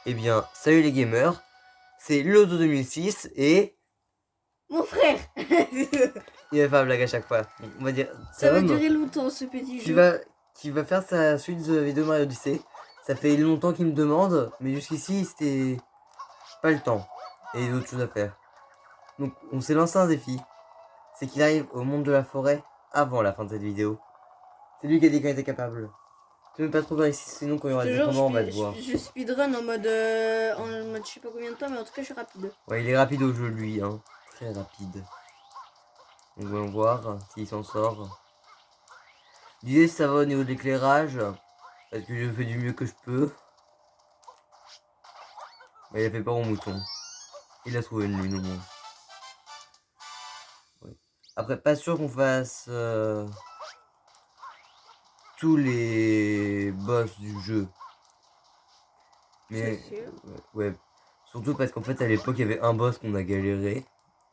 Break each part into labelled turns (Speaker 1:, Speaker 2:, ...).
Speaker 1: Eh bien, salut les gamers, c'est Lodo 2006 et...
Speaker 2: Mon frère.
Speaker 1: Il va faire blague à chaque fois. On va dire...
Speaker 2: Ça va durer longtemps ce petit jeu.
Speaker 1: Qui va faire sa suite de vidéo Mario Odyssey. Ça fait longtemps qu'il me demande, mais jusqu'ici c'était pas le temps. Et il y a d'autres choses à faire. Donc on s'est lancé un défi. C'est qu'il arrive au monde de la forêt avant la fin de cette vidéo. C'est lui qui a dit qu'on était capable. Tu veux pas trop vers ici, sinon quand il y aura des combats on va te voir.
Speaker 2: Je speedrun en mode je sais pas combien de temps, mais en tout cas je suis rapide.
Speaker 1: Ouais, il est rapide au jeu lui, hein. Très rapide. Donc voyons voir s'il s'en sort. L'idée ça va au niveau de l'éclairage. Parce que je fais du mieux que je peux. Mais il a fait peur au mouton. Il a trouvé une lune au moins. Oui. Après, pas sûr qu'on fasse tous les boss du jeu. Mais ouais. Surtout parce qu'en fait à l'époque il y avait un boss qu'on a galéré.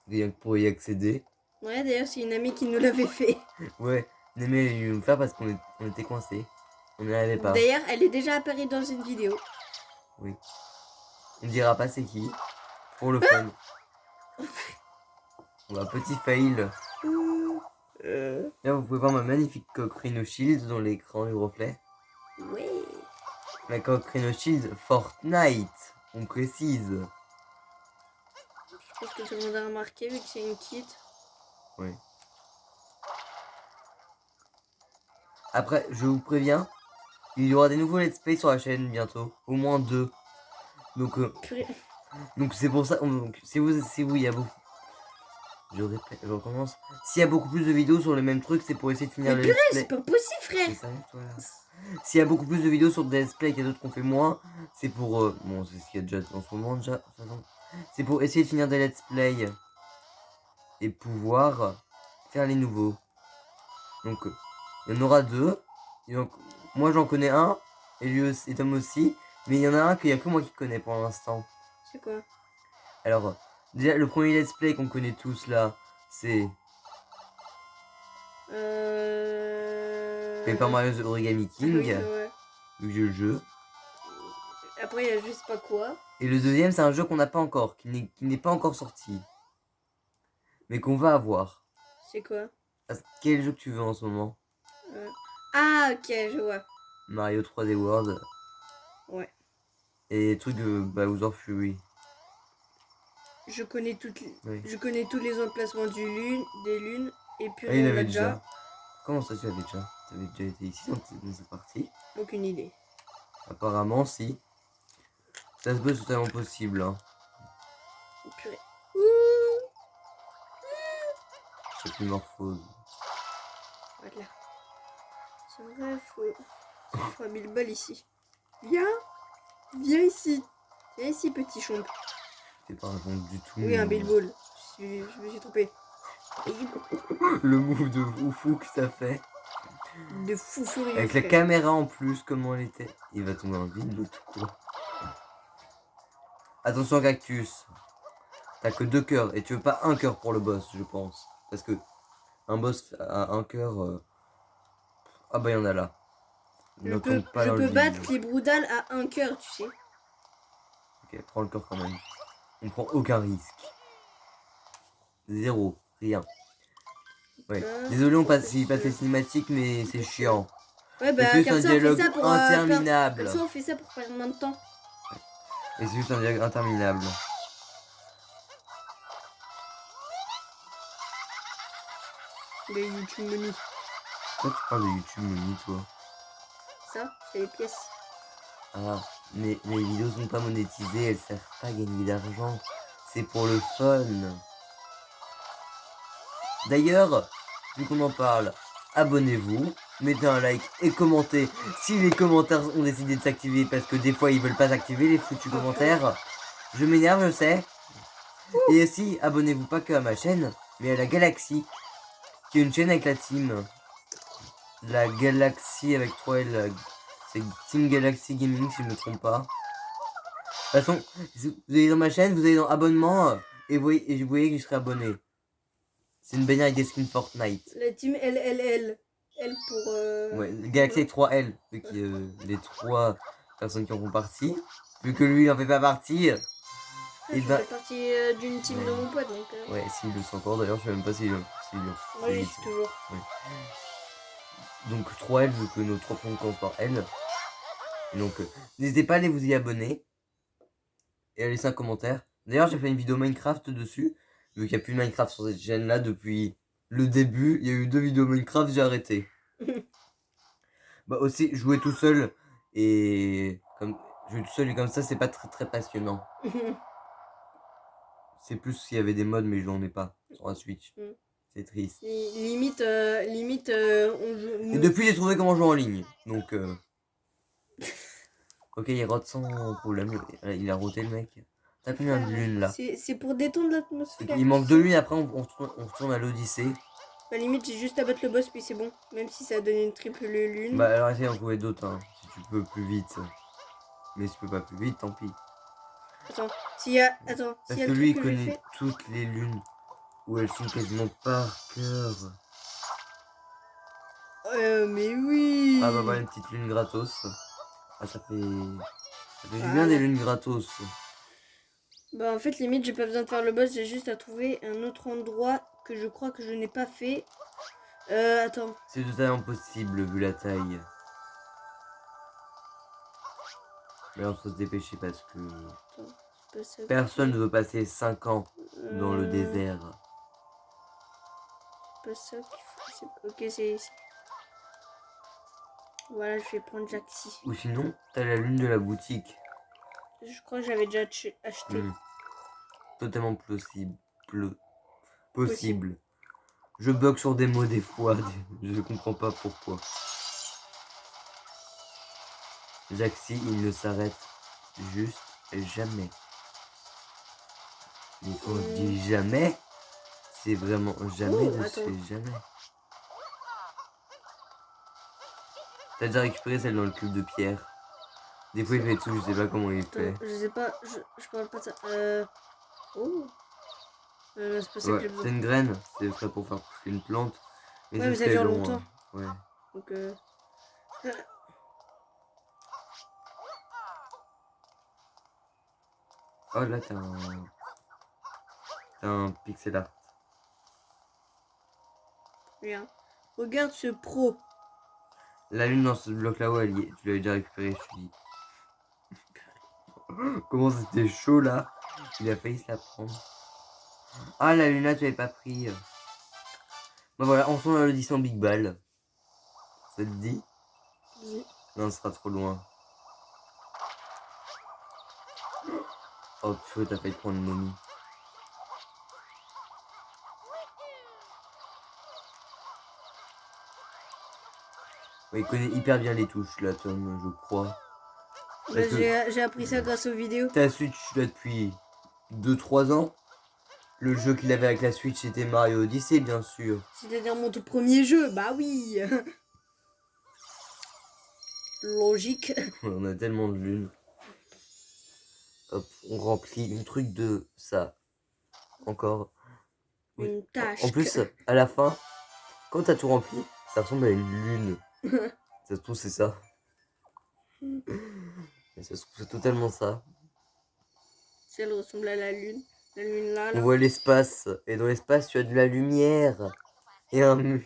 Speaker 1: Rien que pour y accéder.
Speaker 2: Ouais, d'ailleurs c'est une amie qui nous l'avait fait.
Speaker 1: Ouais, Némé est venu nous faire parce qu'on était coincés. On n'y arrivait pas.
Speaker 2: D'ailleurs elle est déjà apparue dans une vidéo.
Speaker 1: Oui. On dira pas c'est qui. Pour le fun. Un petit fail. Là, vous pouvez voir ma magnifique coque Rhino Shield dans l'écran du reflet.
Speaker 2: Oui.
Speaker 1: Ma coque Rhino Shield Fortnite, on précise.
Speaker 2: Je pense que tout le monde a remarqué vu que c'est une kit.
Speaker 1: Oui. Après, je vous préviens, il y aura des nouveaux let's play sur la chaîne bientôt. Au moins 2. Donc c'est pour ça. Donc, si vous il y a beaucoup. Je répète, je recommence. S'il y a beaucoup plus de vidéos sur le même truc, c'est pour essayer de finir
Speaker 2: le
Speaker 1: let's play.
Speaker 2: c'est pas possible, frère.
Speaker 1: S'il y a beaucoup plus de vidéos sur des let's play qu'il y a d'autres qu'on fait moins, c'est pour... bon, c'est ce qu'il y a déjà en ce moment déjà. C'est pour essayer de finir des let's play. Et pouvoir faire les nouveaux. Donc, il y en aura 2. Et donc, moi j'en connais un. Et lui aussi, et Tom aussi. Mais il y en a un qu'il n'y a que moi qui connais pour l'instant.
Speaker 2: C'est quoi?
Speaker 1: Alors, déjà, le premier let's play qu'on connaît tous là, c'est... Paper Mario The Origami King.
Speaker 2: Oui, ouais.
Speaker 1: Vu que j'ai le jeu.
Speaker 2: Après, il y a juste pas quoi.
Speaker 1: Et le deuxième, c'est un jeu qu'on n'a pas encore, qui n'est pas encore sorti. Mais qu'on va avoir.
Speaker 2: C'est quoi?
Speaker 1: Quel jeu que tu veux en ce moment?
Speaker 2: Ah, ok, je vois.
Speaker 1: Mario 3D World.
Speaker 2: Ouais.
Speaker 1: Et trucs de Bowser Fury.
Speaker 2: Je connais
Speaker 1: Oui.
Speaker 2: Je connais tous les emplacements des lunes. Et puis
Speaker 1: il avait déjà. Comment ça tu l'avais déjà? Tu avais déjà été ici dans cette partie?
Speaker 2: Aucune idée.
Speaker 1: Apparemment si. Ça se peut totalement possible. Hein.
Speaker 2: Oh, purée.
Speaker 1: C'est plus morphose.
Speaker 2: Voilà. C'est vrai, faut 1000 balles ici. Viens ici. Viens ici, petit chomp.
Speaker 1: T'es pas raison du tout.
Speaker 2: Oui, un billball. Je me suis trompé.
Speaker 1: Le move de fou que ça fait.
Speaker 2: De fou furieux.
Speaker 1: Avec la caméra en plus, comment elle était. Il va tomber en vide, l'autre quoi. Attention cactus. T'as que 2 cœurs et tu veux pas un cœur pour le boss, je pense. Parce que un boss à un cœur. Ah bah il y en a là.
Speaker 2: Je peux battre les Broudal à 1 cœur, tu sais.
Speaker 1: Ok, prends le cœur quand même. On prend aucun risque. 0, rien. Ouais. Désolé, on passe les cinématiques, mais c'est chiant.
Speaker 2: Ouais, bah,
Speaker 1: c'est juste un dialogue interminable.
Speaker 2: Comme ça, on fait ça pour perdre moins de temps.
Speaker 1: Et c'est juste un dialogue interminable.
Speaker 2: Les YouTube Money.
Speaker 1: Pourquoi tu parles de YouTube Money, toi?
Speaker 2: Ça, c'est les pièces.
Speaker 1: Ah, mais les vidéos sont pas monétisées, elles servent pas à gagner d'argent. C'est pour le fun. D'ailleurs, vu qu'on en parle, abonnez-vous, mettez un like et commentez. Si les commentaires ont décidé de s'activer parce que des fois ils veulent pas s'activer les foutus commentaires, je m'énerve, je sais. Et aussi, abonnez-vous pas que à ma chaîne, mais à la Galaxie, qui est une chaîne avec la team. La Galaxie avec 3 L. C'est Team Galaxy Gaming si je ne me trompe pas. De toute façon, vous allez dans ma chaîne, vous allez dans abonnement et vous voyez que je serai abonné. C'est une bannière avec des skins Fortnite.
Speaker 2: La team LLL. L pour...
Speaker 1: Ouais, Galaxy avec 3 L. Les 3 personnes qui en font partie. Vu que lui, il en fait pas partie.
Speaker 2: Je fais partie d'une team de mon pote, donc...
Speaker 1: Ouais, s'il le sent encore, d'ailleurs, je sais même pas s'il
Speaker 2: Moi, j'y suis toujours.
Speaker 1: Oui. Donc 3L, vu que nos 3 points comptent par L. Donc, n'hésitez pas à aller vous y abonner. Et à laisser un commentaire. D'ailleurs, j'ai fait une vidéo Minecraft dessus. Vu qu'il n'y a plus de Minecraft sur cette chaîne-là depuis le début. Il y a eu 2 vidéos Minecraft, j'ai arrêté. Bah aussi, jouer tout seul et... Jouer tout seul et comme ça, c'est pas très passionnant. C'est plus s'il y avait des mods, mais je n'en ai pas sur la Switch. C'est triste.
Speaker 2: Limite, on joue...
Speaker 1: Et depuis, j'ai trouvé comment jouer en ligne. Donc, ok, il rote sans problème. Il a roté le mec. T'as combien de lunes là?
Speaker 2: C'est pour détendre l'atmosphère.
Speaker 1: Il manque 2 lunes, après on retourne à l'Odyssée.
Speaker 2: Bah limite, j'ai juste à battre le boss, puis c'est bon. Même si ça donne une triple lune.
Speaker 1: Bah alors essaye d'en trouver d'autres, hein, si tu peux plus vite. Mais si tu peux pas plus vite, tant pis.
Speaker 2: Attends, s'il y a... Attends,
Speaker 1: parce que lui, il connaît toutes les lunes. Où elles sont quasiment par cœur.
Speaker 2: Mais oui.
Speaker 1: Ah bah voilà une petite lune gratos. Ah ça fait du bien des lunes gratos.
Speaker 2: Bah en fait limite j'ai pas besoin de faire le boss, j'ai juste à trouver un autre endroit que je crois que je n'ai pas fait. Attends.
Speaker 1: C'est totalement impossible vu la taille. Mais on faut se dépêcher parce que personne ne veut passer 5 ans dans le désert.
Speaker 2: Pas ça qu'il faut. Ok, c'est ici. Voilà, je vais prendre Jaxi.
Speaker 1: Ou sinon, t'as la lune de la boutique.
Speaker 2: Je crois que j'avais déjà acheté.
Speaker 1: Totalement possible. Je bug sur des mots des fois, je comprends pas pourquoi. Jaxi, il ne s'arrête juste jamais. Mais quand on dit jamais, c'est vraiment jamais de chez jamais. T'as déjà récupéré celle dans le cube de pierre? Des fois il fait tout, je sais pas comment il fait.
Speaker 2: Je sais pas, je parle pas de ça. Oh. C'est pas ça que j'ai besoin.
Speaker 1: C'est une graine, c'est ça pour faire pousser une plante.
Speaker 2: Mais ça dure longtemps.
Speaker 1: Ouais.
Speaker 2: Donc
Speaker 1: Oh là t'as un pixel art.
Speaker 2: Regarde. Regarde ce pro.
Speaker 1: La lune dans ce bloc là-haut, tu l'avais déjà récupéré, je te dis. Comment c'était chaud là. Il a failli se la prendre. Ah la lune là tu l'avais pas pris. Bah voilà, on s'en a l'audition Big Ball. Ça te dit?
Speaker 2: Oui.
Speaker 1: Non, ce sera trop loin. Oh purée, t'as failli prendre une ennemie. Ouais, il connaît hyper bien les touches là, Tom, je crois.
Speaker 2: J'ai appris ça grâce aux vidéos.
Speaker 1: Ta Switch là depuis 2-3 ans. Le jeu qu'il avait avec la Switch c'était Mario Odyssey bien sûr.
Speaker 2: C'est-à-dire mon tout premier jeu, bah oui. Logique.
Speaker 1: On a tellement de lunes. Hop, on remplit une truc de ça. Encore.
Speaker 2: Une tâche.
Speaker 1: En plus, à la fin, quand t'as tout rempli, ça ressemble à une lune. Ça se trouve c'est ça. Mais ça se trouve c'est totalement ça.
Speaker 2: Si elle ressemble à la lune. La lune là.
Speaker 1: On voit l'espace. Et dans l'espace tu as de la lumière. Et un mur.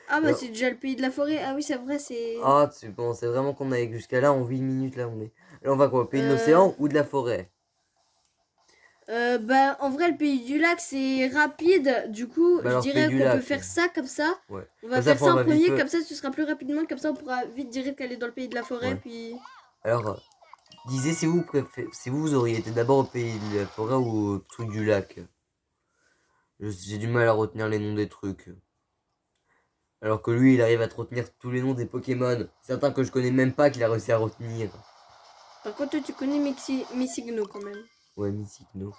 Speaker 2: Ah bah c'est déjà le pays de la forêt. Ah oui c'est vrai c'est...
Speaker 1: Ah tu pensais vraiment qu'on allait jusqu'à là en 8 minutes là on est. Là on va quoi? Au pays de l'océan ou de la forêt?
Speaker 2: Bah en vrai le pays du lac c'est rapide. Du coup je dirais qu'on peut faire ça comme ça.
Speaker 1: Ouais.
Speaker 2: On va faire ça en premier, comme ça ce sera plus rapidement. Comme ça on pourra vite direct aller dans le pays de la forêt. Puis...
Speaker 1: Alors, disez si vous auriez été d'abord au pays de la forêt ou au truc du lac. J'ai du mal à retenir les noms des trucs. Alors que lui, il arrive à te retenir tous les noms des Pokémon. Certains que je connais même pas qu'il a réussi à retenir.
Speaker 2: Par contre, tu connais Missigno quand même.
Speaker 1: Ouais, Missigno.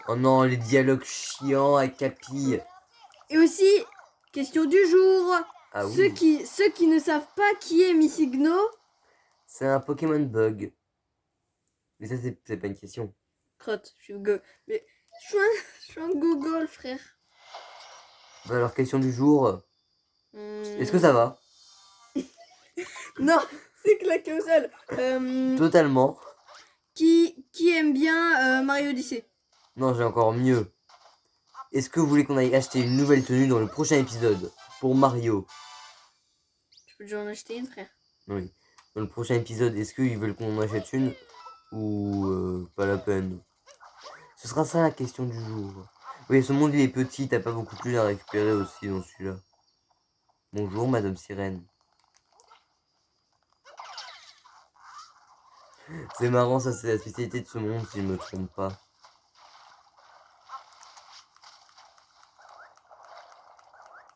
Speaker 1: Oh non, les dialogues chiants avec Capi.
Speaker 2: Et aussi, question du jour.
Speaker 1: Ah oui.
Speaker 2: Ceux qui ne savent pas qui est Missigno...
Speaker 1: C'est un Pokémon bug. Mais ça, c'est pas une question.
Speaker 2: Crotte, je suis un Google, frère.
Speaker 1: Bah alors, question du jour. Est-ce que ça va?
Speaker 2: Non, c'est claqué au sol.
Speaker 1: Totalement.
Speaker 2: qui aime bien Mario Odyssey?
Speaker 1: Non, j'ai encore mieux. Est-ce que vous voulez qu'on aille acheter une nouvelle tenue dans le prochain épisode pour Mario?
Speaker 2: Je peux déjà en acheter une, frère.
Speaker 1: Oui. Dans le prochain épisode, est-ce qu'ils veulent qu'on en achète une ou pas la peine? Ce sera ça la question du jour. Oui, ce monde il est petit, t'as pas beaucoup de plumes à récupérer aussi dans celui-là. Bonjour, Madame Sirène. C'est marrant, ça c'est la spécialité de ce monde si je me trompe pas.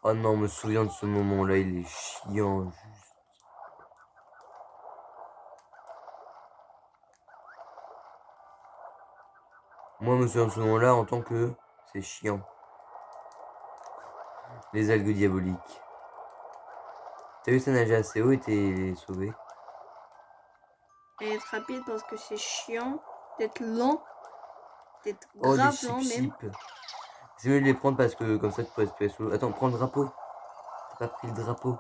Speaker 1: Oh non, on me souvient de ce moment-là, il est chiant juste. Moi, je me souviens de ce moment-là en tant que c'est chiant. Les algues diaboliques. T'as vu ça nager assez haut et t'es sauvé?
Speaker 2: Et être rapide parce que c'est chiant. D'être lent. D'être
Speaker 1: Oh, des
Speaker 2: grave lent même.
Speaker 1: chip-chip. C'est mieux de les prendre parce que comme ça tu peux espérer sous l'eau. Attends, prends le drapeau. T'as pas pris le drapeau.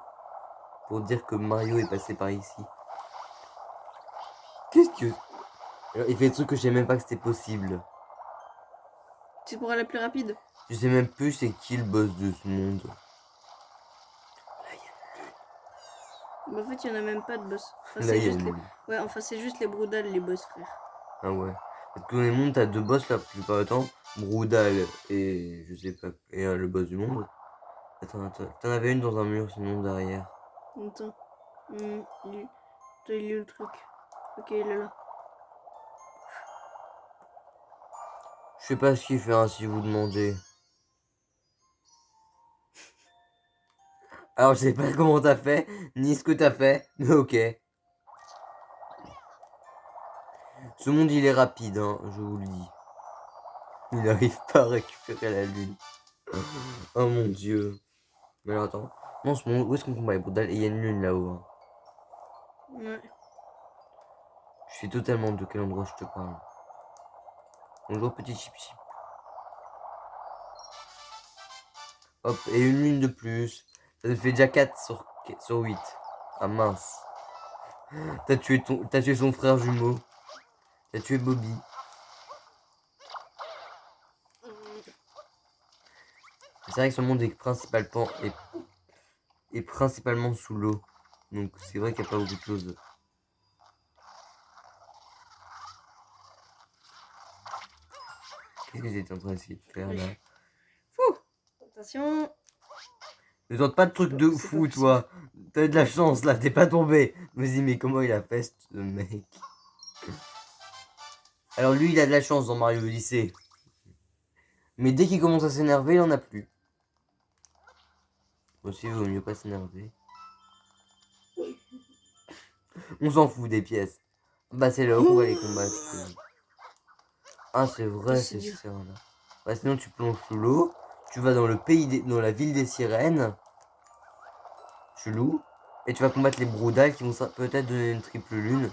Speaker 1: Pour dire que Mario est passé par ici. Qu'est-ce que... Alors, il fait des trucs que je savais même pas que c'était possible.
Speaker 2: C'est pour aller plus rapide.
Speaker 1: Je sais même plus c'est qui le boss de ce monde.
Speaker 2: Bah, en fait, il y en a même pas de boss. Enfin,
Speaker 1: Là,
Speaker 2: c'est
Speaker 1: il y a
Speaker 2: juste
Speaker 1: une...
Speaker 2: les... Ouais, enfin, c'est juste les Broodal, les boss, frère.
Speaker 1: Ah ouais. Parce que dans les mondes, t'as deux boss la plupart du temps. Broodal et je sais pas... Et le boss du monde. Attends. T'en avais une dans un mur sinon derrière.
Speaker 2: Attends. Il est où le truc? Ok, il est là.
Speaker 1: Je sais pas ce qu'il fait hein, si vous demandez. Alors je sais pas comment t'as fait, ni ce que t'as fait, mais ok. Ce monde il est rapide, hein, je vous le dis. Il n'arrive pas à récupérer la lune. Oh mon dieu. Mais alors attends. Non, ce monde, où est-ce qu'on combat les Broodal? Et il y a une lune là-haut. Hein.
Speaker 2: Ouais.
Speaker 1: Je sais totalement de quel endroit je te parle. Bonjour petit chip chip. Hop, et une lune de plus. Ça te fait déjà 4 sur 8. Ah mince. T'as tué son frère jumeau. T'as tué Bobby. C'est vrai que ce monde est principalement sous l'eau. Donc c'est vrai qu'il n'y a pas beaucoup de choses. Qu'est-ce que j'étais en train d'essayer de faire là?
Speaker 2: Fou. Attention.
Speaker 1: Ne tente pas de trucs de fou toi. T'as de la chance là, t'es pas tombé. Vas-y mais comment il a fait ce mec? Alors lui il a de la chance dans Mario Odyssey. Mais dès qu'il commence à s'énerver, il en a plus. Aussi, il vaut mieux pas s'énerver. On s'en fout des pièces. Bah c'est là qu'on va les combattre. Ah c'est vrai, c'est ça là. Bah sinon tu plonges sous l'eau. Tu vas dans dans la ville des sirènes. Chelou. Et tu vas combattre les Broodal qui vont peut-être donner une triple lune.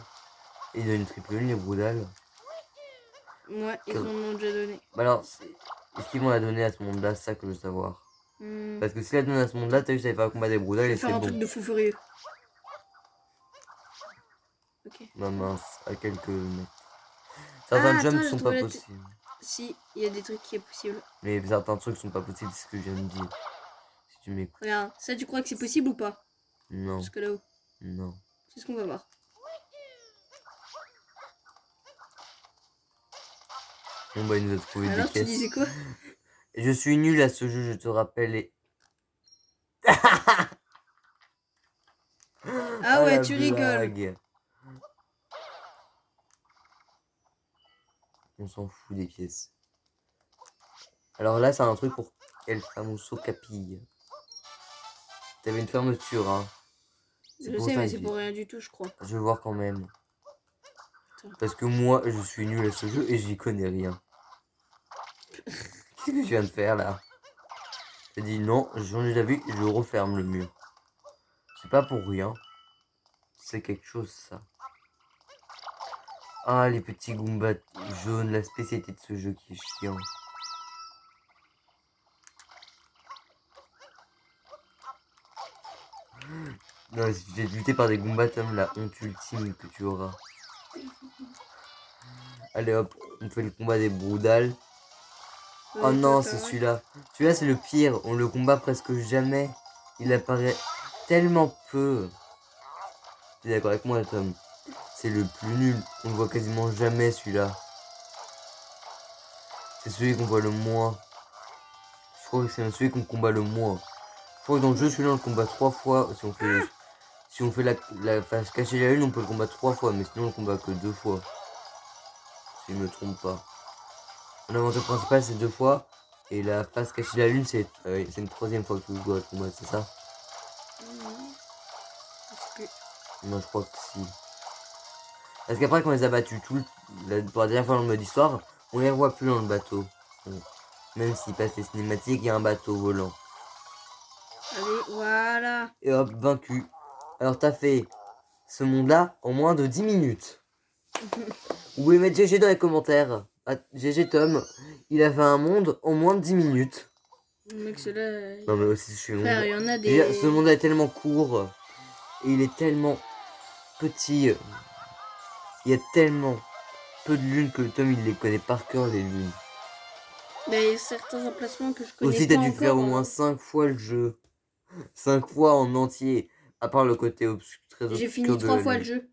Speaker 1: Et ils donnent une triple lune les Broodal.
Speaker 2: Ouais, ils en ont déjà donné.
Speaker 1: Bah alors, est-ce qu'ils vont la donner à ce monde-là? C'est ça que je veux savoir. Parce que si la donnent à ce monde-là, t'as vu, ça va faire combattre des Broodal et c'est
Speaker 2: faire un
Speaker 1: bon.
Speaker 2: truc de fou furieux. Ok.
Speaker 1: Non mince, à quelques mètres. Certains jumps sont pas possibles.
Speaker 2: Si, il y a des trucs qui est possible.
Speaker 1: Mais certains trucs sont pas possibles, c'est ce que je viens de dire. Si tu m'écoutes.
Speaker 2: Regarde, ça tu crois que c'est possible ou pas?
Speaker 1: Non.
Speaker 2: Jusque là-haut.
Speaker 1: Non.
Speaker 2: C'est ce qu'on va voir.
Speaker 1: Bon bah il nous a trouvé
Speaker 2: Alors,
Speaker 1: des caisses.
Speaker 2: tu disais quoi?
Speaker 1: Je suis nul à ce jeu, je te rappelle. Et...
Speaker 2: Ah ouais, tu rigoles.
Speaker 1: On s'en fout des pièces. Alors là, c'est un truc pour El Famoso Capille. T'avais une fermeture, hein.
Speaker 2: Je sais, mais c'est pour rien du tout, je crois.
Speaker 1: Je vais voir quand même.
Speaker 2: Attends.
Speaker 1: Parce que moi, je suis nul à ce jeu et j'y connais rien. Qu'est-ce que tu viens de faire là? T'as dit non, j'en ai déjà vu, je referme le mur. C'est pas pour rien. C'est quelque chose ça. Ah, les petits Goombas jaunes, la spécialité de ce jeu qui est chiant. Non, si tu fais lutter par des Goombas, la honte ultime que tu auras. Allez hop, on fait le combat des Broodals. Oh
Speaker 2: Ouais,
Speaker 1: non,
Speaker 2: toi,
Speaker 1: c'est
Speaker 2: pareil.
Speaker 1: celui-là. Celui-là, c'est le pire. On le combat presque jamais. Il apparaît tellement peu. Tu es d'accord avec moi, Tom? C'est le plus nul. On le voit quasiment jamais, celui-là. C'est celui qu'on voit le moins. Je crois que c'est celui qu'on combat le moins. Je crois que dans le jeu, celui-là, on le combat 3 fois. Si on fait la face cachée de la lune, on peut le combattre 3 fois. Mais sinon, on le combat que 2 fois. Si je me trompe pas. L'avantage principal, c'est 2 fois. Et la face cachée de la lune, c'est une troisième fois que tu dois le combattre, c'est ça?
Speaker 2: Je sais plus.
Speaker 1: Non, je crois que si. Parce qu'après, quand on les a battus, pour la dernière fois dans le mode histoire, on les revoit plus dans le bateau. Bon. Même s'ils passent les cinématiques, il y a un bateau volant.
Speaker 2: Allez, voilà.
Speaker 1: Et hop, vaincu. Alors, t'as fait ce monde-là en moins de 10 minutes. Vous pouvez mettre GG dans les commentaires. Ah, GG Tom, il a fait un monde en moins de 10 minutes.
Speaker 2: Mec, celui-là.
Speaker 1: Non, mais aussi, je suis long.
Speaker 2: Frère, il y en a
Speaker 1: Je veux dire, ce
Speaker 2: des.
Speaker 1: monde est tellement court. Et il est tellement petit. Il y a tellement peu de lunes que Tom, il les connaît par cœur, les lunes.
Speaker 2: Mais il y a certains emplacements que je connais
Speaker 1: Aussi,
Speaker 2: pas
Speaker 1: t'as dû faire
Speaker 2: encore.
Speaker 1: au moins 5 fois le jeu. 5 fois en entier. À part le côté très
Speaker 2: J'ai
Speaker 1: obscur
Speaker 2: fini
Speaker 1: de
Speaker 2: 3
Speaker 1: la
Speaker 2: fois le
Speaker 1: lune.
Speaker 2: jeu.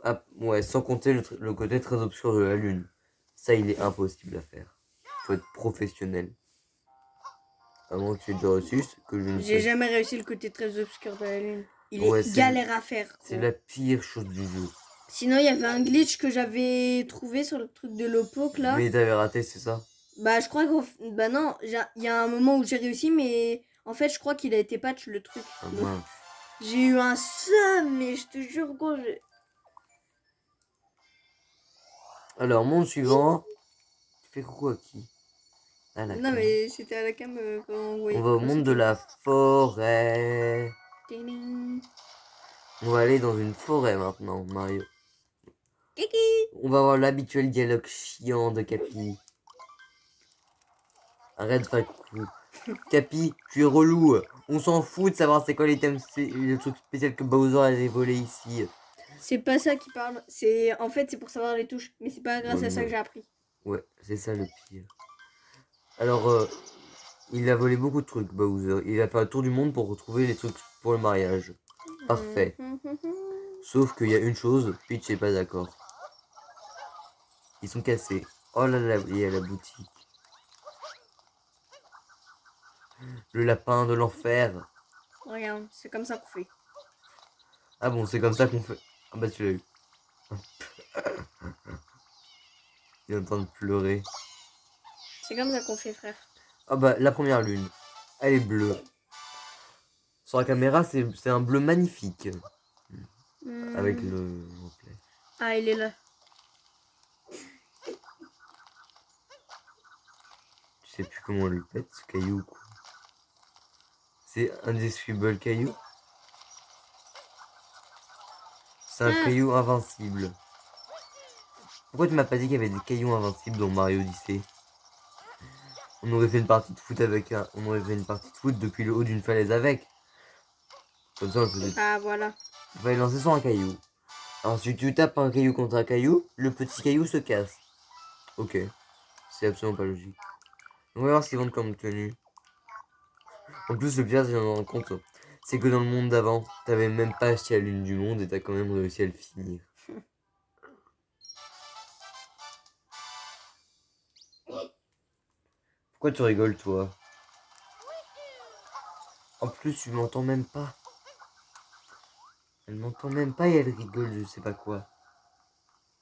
Speaker 1: Ah, ouais, sans compter le côté très obscur de la lune. Ça, il est impossible à faire. Faut être professionnel. À moins que tu aies déjà reçu, ce que je ne
Speaker 2: J'ai
Speaker 1: sais.
Speaker 2: jamais réussi le côté très obscur de la lune. Il
Speaker 1: Ouais,
Speaker 2: est galère à faire.
Speaker 1: c'est
Speaker 2: Gros.
Speaker 1: la pire chose du jeu.
Speaker 2: Sinon, il y avait un glitch que j'avais trouvé sur le truc de l'Opoke là.
Speaker 1: Mais t'avais raté, c'est ça?
Speaker 2: Bah, je crois que. Bah, non, il y a un moment où j'ai réussi, mais en fait, je crois qu'il a été patch le truc.
Speaker 1: Ah,
Speaker 2: Donc,
Speaker 1: mince.
Speaker 2: j'ai eu un seum, mais je te jure, gros.
Speaker 1: Alors, monde suivant. Tu fais coucou à qui? Ah, la
Speaker 2: Non,
Speaker 1: cam.
Speaker 2: mais c'était à la cam quand on
Speaker 1: On
Speaker 2: voyait.
Speaker 1: va au monde de la forêt.
Speaker 2: Tiding.
Speaker 1: On va aller dans une forêt maintenant, Mario.
Speaker 2: Kiki.
Speaker 1: On va avoir l'habituel dialogue chiant de Capi. Arrête de faire coucou. Capi, tu es relou. On s'en fout de savoir c'est quoi le truc spécial que Bowser a volé ici.
Speaker 2: C'est pas ça qui parle. En fait, c'est pour savoir les touches. Mais c'est pas grâce à ça que j'ai appris.
Speaker 1: Ouais, c'est ça le pire. Alors, il a volé beaucoup de trucs, Bowser. Il a fait un tour du monde pour retrouver les trucs pour le mariage. Parfait. Sauf qu'il y a une chose, Peach est pas d'accord. Ils sont cassés. Oh là là, il y a la boutique. Le lapin de l'enfer.
Speaker 2: Regarde, c'est comme ça qu'on fait.
Speaker 1: Ah bon, c'est comme ça qu'on fait. Ah bah tu l'as eu. Il est en train de pleurer.
Speaker 2: C'est comme ça qu'on fait, frère.
Speaker 1: Ah bah la première lune. Elle est bleue. Sur la caméra, c'est un bleu magnifique. Avec le replay.
Speaker 2: Ah, il est là.
Speaker 1: Tu sais plus comment on le pète, ce caillou, quoi. C'est un Indestructible caillou. C'est un caillou invincible. Pourquoi tu m'as pas dit qu'il y avait des cailloux invincibles dans Mario Odyssey? On aurait fait une partie de foot avec un. On aurait fait une partie de foot depuis le haut d'une falaise avec. Comme ça, on faisait.
Speaker 2: Ah, voilà.
Speaker 1: Il fallait lancer sur un caillou. Ensuite, tu tapes un caillou contre un caillou, le petit caillou se casse. Ok. C'est absolument pas logique. On va voir ce qu'ils vendent comme tenue. En plus, le pire, si on en rend compte, c'est que dans le monde d'avant, t'avais même pas acheté la lune du monde et t'as quand même réussi à le finir. Pourquoi tu rigoles, toi? En plus, tu m'entends même pas. Elle m'entend même pas et elle rigole, je sais pas quoi.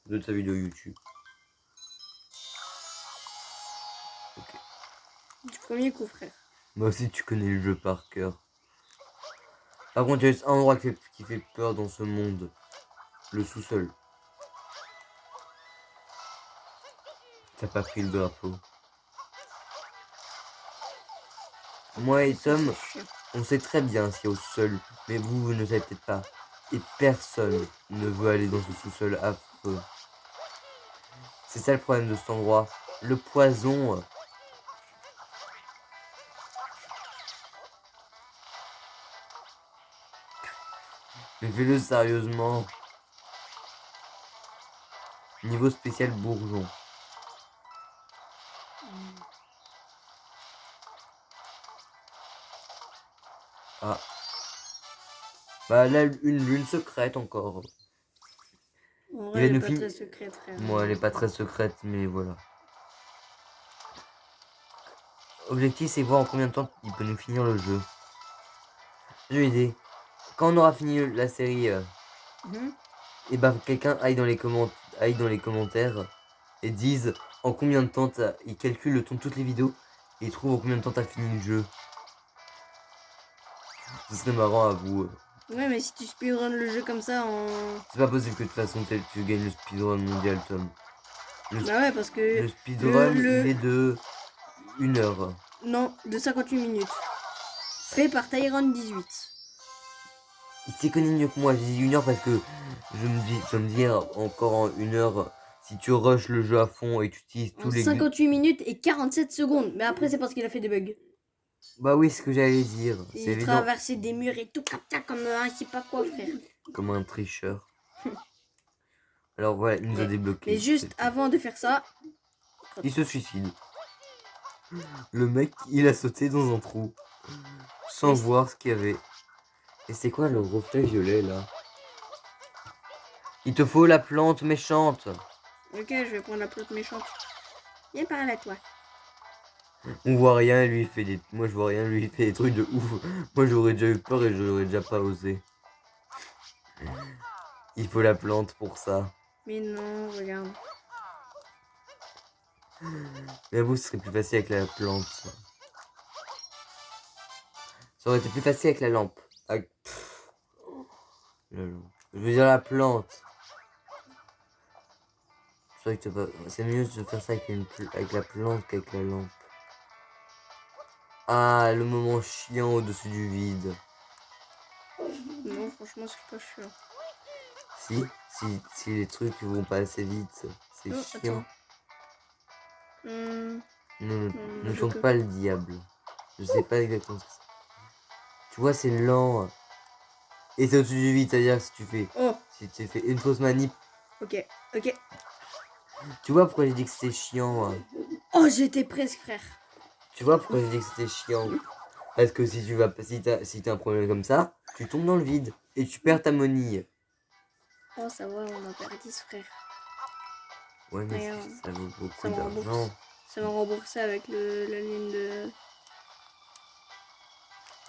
Speaker 1: De ta vidéo YouTube. Ok.
Speaker 2: Du premier coup, frère.
Speaker 1: Moi aussi, tu connais le jeu par cœur. Par contre, il y a un endroit qui fait peur dans ce monde. Le sous-sol. T'as pas pris le drapeau. Moi et Tom, on sait très bien ce qu'il y a au sous-sol. Mais vous ne savez peut-être pas. Et personne ne veut aller dans ce sous-sol affreux. C'est ça le problème de cet endroit. Le poison. Mais fais-le sérieusement. Niveau spécial bourgeon. Ah. Bah là, une lune secrète encore.
Speaker 2: En
Speaker 1: Il
Speaker 2: vrai,
Speaker 1: va
Speaker 2: elle est
Speaker 1: nous
Speaker 2: pas
Speaker 1: finir.
Speaker 2: très secrète, frère.
Speaker 1: Moi, elle est pas très secrète, mais voilà. Objectif, c'est voir en combien de temps il peut nous finir le jeu. J'ai une idée. Quand on aura fini la série, et bah quelqu'un aille dans les commentaires et dise en combien de temps il calcule le temps de toutes les vidéos et il trouve en combien de temps t'as fini le jeu. Ce serait marrant à vous.
Speaker 2: Ouais, mais si tu speedrun le jeu comme ça en...
Speaker 1: C'est pas possible que de toute façon tu gagnes le speedrun mondial, Tom.
Speaker 2: Bah ouais, parce que...
Speaker 1: Le speedrun, il est de 1 heure.
Speaker 2: Non, de 58 minutes. Fait par Tyron 18.
Speaker 1: Il s'y connaît mieux que moi, je dis 1 heure parce que je me dis encore en 1 heure, si tu rushes le jeu à fond et tu utilises tous
Speaker 2: En
Speaker 1: les...
Speaker 2: 58 minutes et 47 secondes. Mais après, c'est parce qu'il a fait des bugs.
Speaker 1: Bah oui, ce que j'allais dire, c'est
Speaker 2: Il
Speaker 1: évident.
Speaker 2: traversait des murs et tout comme ça, comme un je sais pas quoi, frère.
Speaker 1: Comme un tricheur. Alors voilà, il nous a débloqué.
Speaker 2: Mais juste avant de faire ça...
Speaker 1: Il se suicide. Le mec, il a sauté dans un trou. Sans voir ce qu'il y avait. Et c'est quoi le reflet violet là? Il te faut la plante méchante.
Speaker 2: Ok, je vais prendre la plante méchante. Viens par là, toi.
Speaker 1: On voit rien, lui il fait des... Moi je vois rien, lui il fait des trucs de ouf. Moi j'aurais déjà eu peur et j'aurais déjà pas osé. Il faut la plante pour ça.
Speaker 2: Mais non, regarde.
Speaker 1: Mais vous, ce serait plus facile avec la plante. Ça aurait été plus facile avec la lampe. Avec... Je veux dire la plante. C'est mieux de faire ça avec la plante qu'avec la lampe. Ah, le moment chiant au-dessus du vide.
Speaker 2: Non, franchement, c'est pas chiant.
Speaker 1: Si les trucs vont pas assez vite, c'est chiant. Ne chante pas le diable. Je sais pas exactement ce que c'est. Tu vois, c'est lent. Et c'est au-dessus du vide, c'est-à-dire si tu fais...
Speaker 2: Oh.
Speaker 1: Si tu fais une fausse manip.
Speaker 2: Ok, ok.
Speaker 1: Tu vois pourquoi j'ai dit que c'était chiant?
Speaker 2: Oh, j'étais presque, frère.
Speaker 1: Tu vois pourquoi j'ai dit que c'était chiant? Parce que si t'as un problème comme ça, tu tombes dans le vide et tu perds ta monille.
Speaker 2: Oh, ça va, on a perdu 10, frère.
Speaker 1: Ouais, mais ça vaut beaucoup d'argent.
Speaker 2: Ça m'a remboursé avec la ligne de...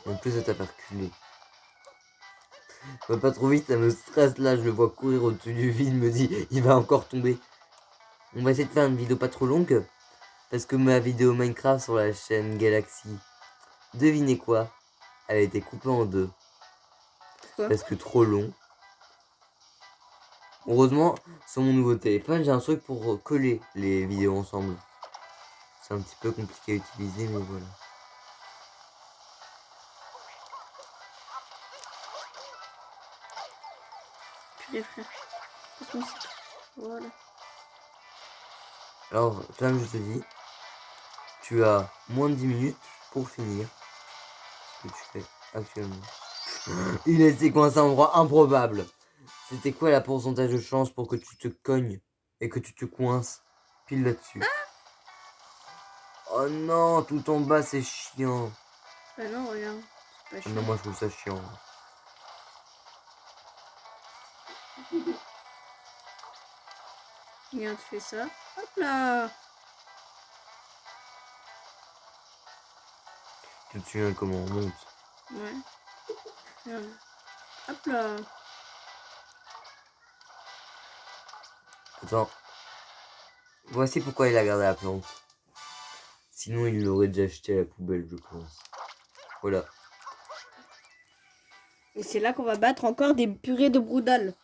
Speaker 1: En plus, ça t'a fait reculer. Va pas trop vite, ça me stresse là, je le vois courir au-dessus du vide, me dit, il va encore tomber. On va essayer de faire une vidéo pas trop longue, parce que ma vidéo Minecraft sur la chaîne Galaxy, devinez quoi? Elle a été coupée en 2.
Speaker 2: Pourquoi?
Speaker 1: Parce que trop long. Heureusement, sur mon nouveau téléphone, j'ai un truc pour coller les vidéos ensemble. C'est un petit peu compliqué à utiliser, mais voilà.
Speaker 2: Purée, frère. Voilà.
Speaker 1: Alors, comme je te dis, tu as moins de 10 minutes pour finir ce que tu fais actuellement. Il est coincé à un endroit improbable. C'était quoi la pourcentage de chance pour que tu te cognes et que tu te coinces pile là-dessus? Oh non, tout en bas c'est chiant.
Speaker 2: Bah non, regarde. C'est pas chiant.
Speaker 1: Non, moi je trouve ça chiant.
Speaker 2: Regarde, tu fais ça. Hop là.
Speaker 1: Tu te souviens comment on monte?
Speaker 2: Ouais. Regarde. Hop là.
Speaker 1: Attends. Voici pourquoi il a gardé la plante. Sinon il l'aurait déjà jeté à la poubelle, je pense. Voilà.
Speaker 2: Et c'est là qu'on va battre encore des purées de broudal.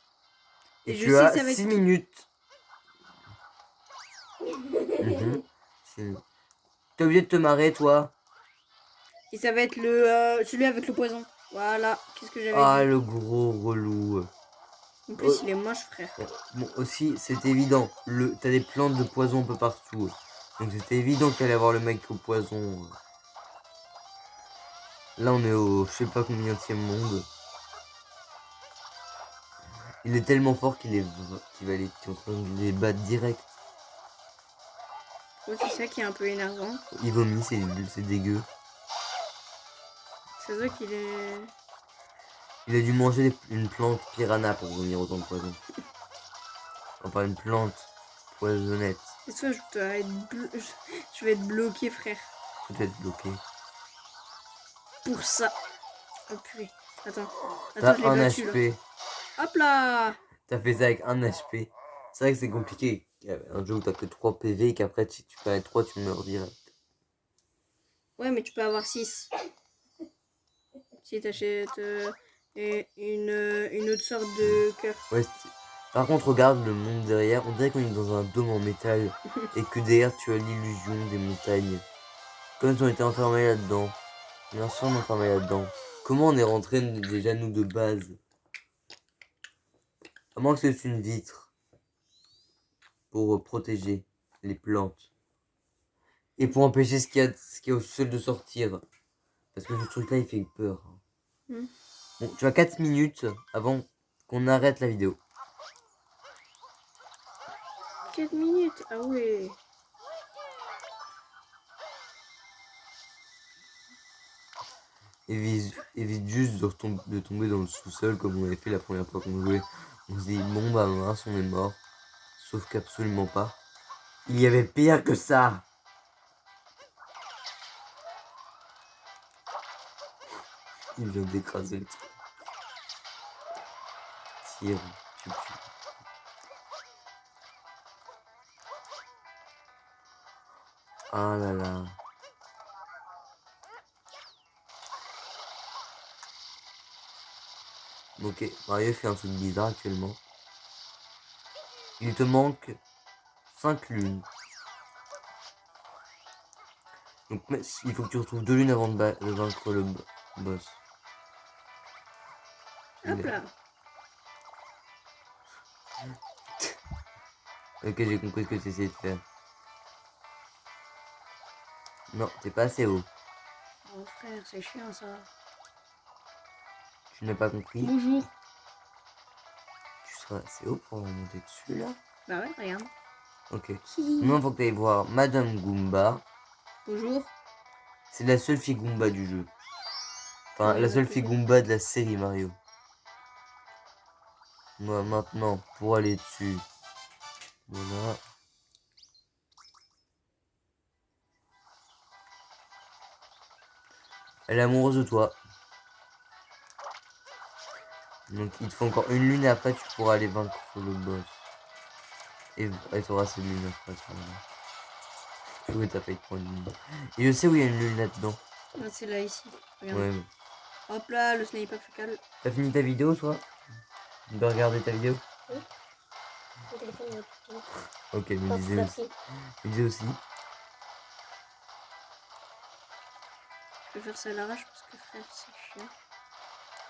Speaker 1: Et
Speaker 2: je
Speaker 1: tu
Speaker 2: sais
Speaker 1: as
Speaker 2: que ça va
Speaker 1: 6
Speaker 2: être...
Speaker 1: minutes. T'es obligé de te marrer, toi.
Speaker 2: Et ça va être celui avec le poison. Voilà. Qu'est-ce que j'avais
Speaker 1: Ah,
Speaker 2: dit?
Speaker 1: le gros relou.
Speaker 2: En plus, il est moche, frère.
Speaker 1: Bon, aussi, c'est évident. T'as des plantes de poison un peu partout. Donc c'était évident qu'il allait avoir le mec au poison. Là, on est au je sais pas combien de monde. Il est tellement fort qu'il va les, tu es en train de les battre direct.
Speaker 2: Ouais, c'est ça qui est un peu énervant.
Speaker 1: Il vomit, c'est dégueu.
Speaker 2: C'est ça qu'il est...
Speaker 1: Il a dû manger une plante piranha pour vomir autant de poison. Enfin, une plante poisonnette.
Speaker 2: Et toi, je vais être bloqué, frère.
Speaker 1: Tu dois être bloqué.
Speaker 2: Pour ça. Oh purée. Attends.
Speaker 1: T'as
Speaker 2: Attends, je l'ai
Speaker 1: un
Speaker 2: battu, là.
Speaker 1: HP.
Speaker 2: Hop là.
Speaker 1: T'as fait ça avec un HP. C'est vrai que c'est compliqué. Un jeu où t'as que 3 PV et qu'après, si tu fais 3, tu meurs direct.
Speaker 2: Ouais, mais tu peux avoir 6. Si t'achètes une autre sorte de cœur.
Speaker 1: Ouais, par contre, regarde le monde derrière. On dirait qu'on est dans un dôme en métal. Et que derrière, tu as l'illusion des montagnes. Comme si on était enfermés là-dedans. Bien sûr, on est enfermés là-dedans. Comment on est rentré déjà, nous, de base? À moins que c'est une vitre. Pour protéger les plantes. Et pour empêcher ce qu'il y a au sol de sortir. Parce que ce truc-là, il fait peur. Bon, tu as 4 minutes avant qu'on arrête la vidéo.
Speaker 2: 4 minutes. Ah ouais.
Speaker 1: Évite juste de tomber dans le sous-sol comme on avait fait la première fois qu'on jouait. On se dit, bon bah mince, on est mort. Sauf qu'absolument pas. Il y avait pire que ça. Il vient d'écraser le truc. Tire, tu. Ah là là. Ok, Mario fait un truc bizarre actuellement. Il te manque 5 lunes. Donc il faut que tu retrouves 2 lunes avant de vaincre le boss.
Speaker 2: Hop là.
Speaker 1: Ok, j'ai compris ce que tu essayais de faire. Non, t'es pas assez haut.
Speaker 2: Oh frère, c'est chiant ça.
Speaker 1: Tu n'as pas compris.
Speaker 2: Bonjour.
Speaker 1: Tu seras assez haut pour remonter dessus là.
Speaker 2: Bah ouais, regarde.
Speaker 1: Ok. Maintenant, faut que tu ailles voir Madame Goomba.
Speaker 2: Bonjour.
Speaker 1: C'est la seule fille Goomba du jeu. Enfin, la seule fille Goomba de la série Mario. Moi, maintenant, pour aller dessus. Voilà. Elle est amoureuse de toi. Donc, il te faut encore une lune et après, tu pourras aller vaincre le boss. Et tu auras cette lune après. Tu vois, t'as failli prendre une lune. Et je sais où il y a une lune là-dedans.
Speaker 2: Ah, c'est là, ici. Regarde.
Speaker 1: Ouais.
Speaker 2: Hop là, le sniper fécal.
Speaker 1: T'as fini ta vidéo, toi? De regarder ta vidéo?
Speaker 3: Oui. Mon téléphone est tout.
Speaker 1: Ok, me
Speaker 3: Quand
Speaker 1: disais
Speaker 3: tu
Speaker 1: aussi.
Speaker 3: batterie.
Speaker 1: Me disais aussi.
Speaker 2: Je vais faire ça à l'arrache parce que frère, c'est chiant.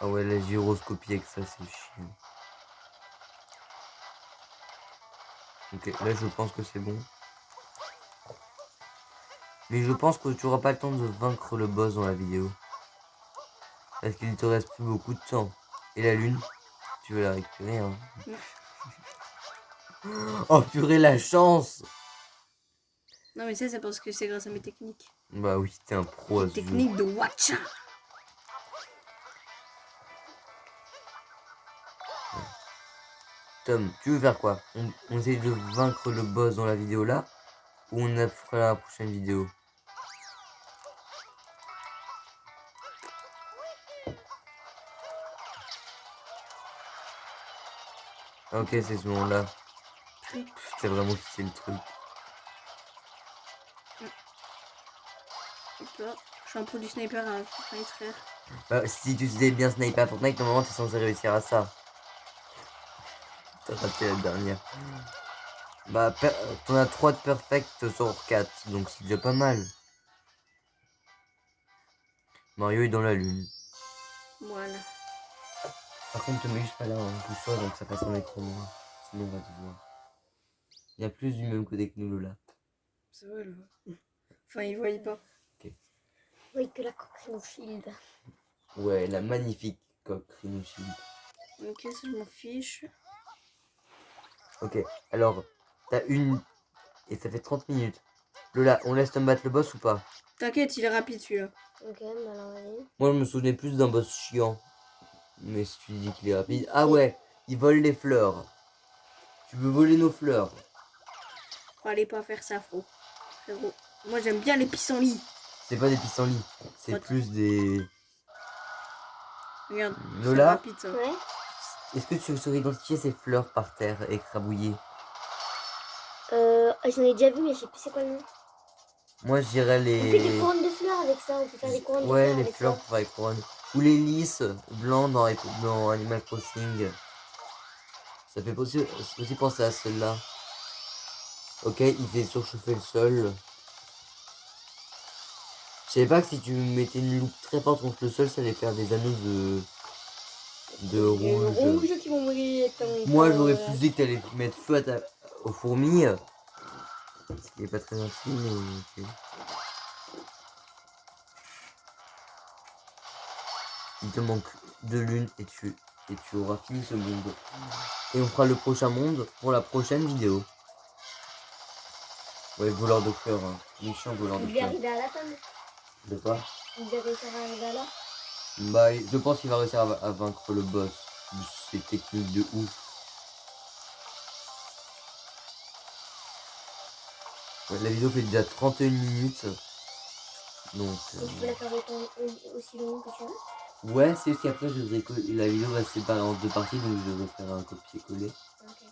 Speaker 1: Ah ouais, la gyroscopie avec ça, c'est chiant. Ok, là je pense que c'est bon. Mais je pense que tu auras pas le temps de vaincre le boss dans la vidéo. Parce qu'il te reste plus beaucoup de temps. Et la lune, tu veux la récupérer, hein? Oh purée, la chance!
Speaker 2: Non, mais ça, c'est parce que c'est grâce à mes techniques.
Speaker 1: Bah oui, t'es un pro à
Speaker 2: Les
Speaker 1: ce jeu.
Speaker 2: techniques de Watcha.
Speaker 1: Tom, tu veux faire quoi? On essaye de vaincre le boss dans la vidéo là? Ou on fera la prochaine vidéo? Ah, ok, c'est ce moment-là. C'est vraiment qui le truc.
Speaker 2: Hop là. Je suis un pro du sniper à Fortnite, frère.
Speaker 1: Bah, si tu sais bien sniper à Fortnite, normalement t'es censé réussir à ça. T'as raté la dernière. Bah, t'en as 3 de perfect sur 4, donc c'est déjà pas mal. Mario est dans la lune.
Speaker 2: Voilà.
Speaker 1: Par contre, te mets juste pas là en poussant, donc ça fasse un écran noir. Sinon, on va te voir. Il y a plus du même côté que nous, là.
Speaker 2: Ça va, là. Enfin, il voyait pas.
Speaker 3: Oui, que la coquille shield.
Speaker 1: Ouais, la magnifique coque Rhino Shield.
Speaker 2: Ok, ça, je m'en fiche.
Speaker 1: Ok, alors, t'as une... Et ça fait 30 minutes. Lola, on laisse Tom battre le boss ou pas?
Speaker 2: T'inquiète, il est rapide celui-là.
Speaker 3: Ok, bah alors vas-y.
Speaker 1: Moi, je me souvenais plus d'un boss chiant. Mais si tu dis qu'il est rapide... Ah ouais, il vole les fleurs. Tu veux voler nos fleurs?
Speaker 2: Fallait pas faire ça, frérot. Moi, j'aime bien les pissenlits.
Speaker 1: C'est pas des pissenlits. C'est
Speaker 2: What?
Speaker 1: plus des...
Speaker 2: Regarde, c'est
Speaker 1: Lola,
Speaker 2: rapide ça.
Speaker 3: Ouais.
Speaker 1: est-ce que tu saurais identifier ces fleurs par terre écrabouillées?
Speaker 3: J'en ai déjà vu, mais je sais plus c'est quoi le nom.
Speaker 1: Moi, je dirais
Speaker 3: On fait des
Speaker 1: les...
Speaker 3: couronnes de fleurs avec ça. On peut faire des couronnes de
Speaker 1: Ouais,
Speaker 3: fleurs
Speaker 1: les
Speaker 3: avec
Speaker 1: fleurs
Speaker 3: ça.
Speaker 1: pour faire les couronnes. Ou les lys blancs dans Animal Crossing. Ça fait aussi penser à celle-là. Ok, il fait surchauffer le sol. Je savais pas que si tu mettais une loupe très forte contre le sol, ça allait faire des anneaux de
Speaker 3: Les
Speaker 1: rouge.
Speaker 3: rouges qui vont mourir.
Speaker 1: Moi, j'aurais plus dit que t'allais mettre feu aux fourmis. Ce qui est pas très gentil, mais ok. Il te manque 2 lunes et tu auras fini ce monde. Et on fera le prochain monde pour la prochaine vidéo. Ouais, voleur de fleurs, hein. Méchant voleur de
Speaker 3: Il devait
Speaker 1: fleurs.
Speaker 3: arriver à la fin.
Speaker 1: De quoi?
Speaker 3: Il devait réussir à arriver à là.
Speaker 1: Bah, je pense qu'il va réussir à vaincre le boss. C'est technique de ouf. Ouais, la vidéo fait déjà 31 minutes. Donc,
Speaker 3: Donc tu peux la faire aussi longue que tu veux.
Speaker 1: ouais, c'est juste qu'après, la vidéo va se séparer en 2 parties, donc je devrais faire un copier-coller.
Speaker 3: Ok.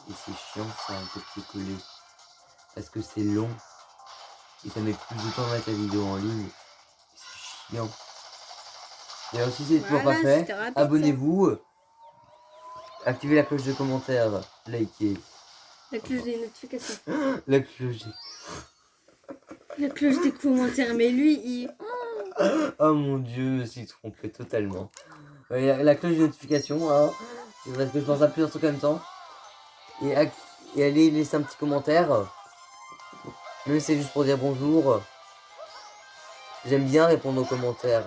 Speaker 1: Et c'est chiant, ça, un copier-coller. Parce que c'est long. Et ça met plus de temps à mettre la vidéo en ligne. C'est chiant. D'ailleurs, si c'est toujours pas
Speaker 2: Voilà,
Speaker 1: fait,
Speaker 2: c'était rapide,
Speaker 1: abonnez-vous. Activez la cloche de commentaire. Likez.
Speaker 2: La cloche des notifications.
Speaker 1: La cloche.
Speaker 2: La cloche des commentaires. Mais lui, il...
Speaker 1: Oh mon dieu, je me suis trompé totalement. Ouais, la cloche de notification, hein. C'est parce que je pense à plusieurs trucs en même temps. Et allez laisser un petit commentaire. Même si c'est juste pour dire bonjour. J'aime bien répondre aux commentaires.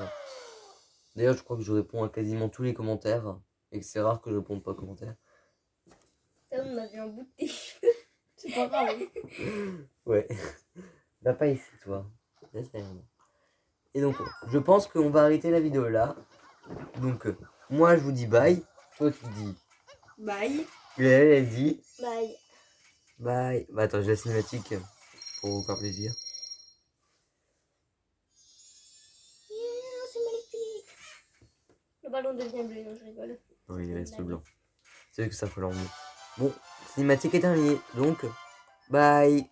Speaker 1: D'ailleurs, je crois que je réponds à quasiment tous les commentaires. Et que c'est rare que je réponde pas aux commentaires.
Speaker 3: Ça, on a vu un bout de tes cheveux. C'est pas grave.
Speaker 1: Ouais. Va pas ici, toi. Laisse derrière moi. Et donc, je pense qu'on va arrêter la vidéo là. Donc, moi, je vous dis bye. Toi, tu dis.
Speaker 2: Bye.
Speaker 1: Et elle dit.
Speaker 3: Bye.
Speaker 1: Bye. Bah, attends, j'ai la cinématique pour vous faire plaisir.
Speaker 3: C'est magnifique. Le ballon devient bleu, non, je rigole.
Speaker 1: Oui, il reste blanc. C'est vrai que ça fait l'envie. Bon, cinématique est terminée. Donc, bye.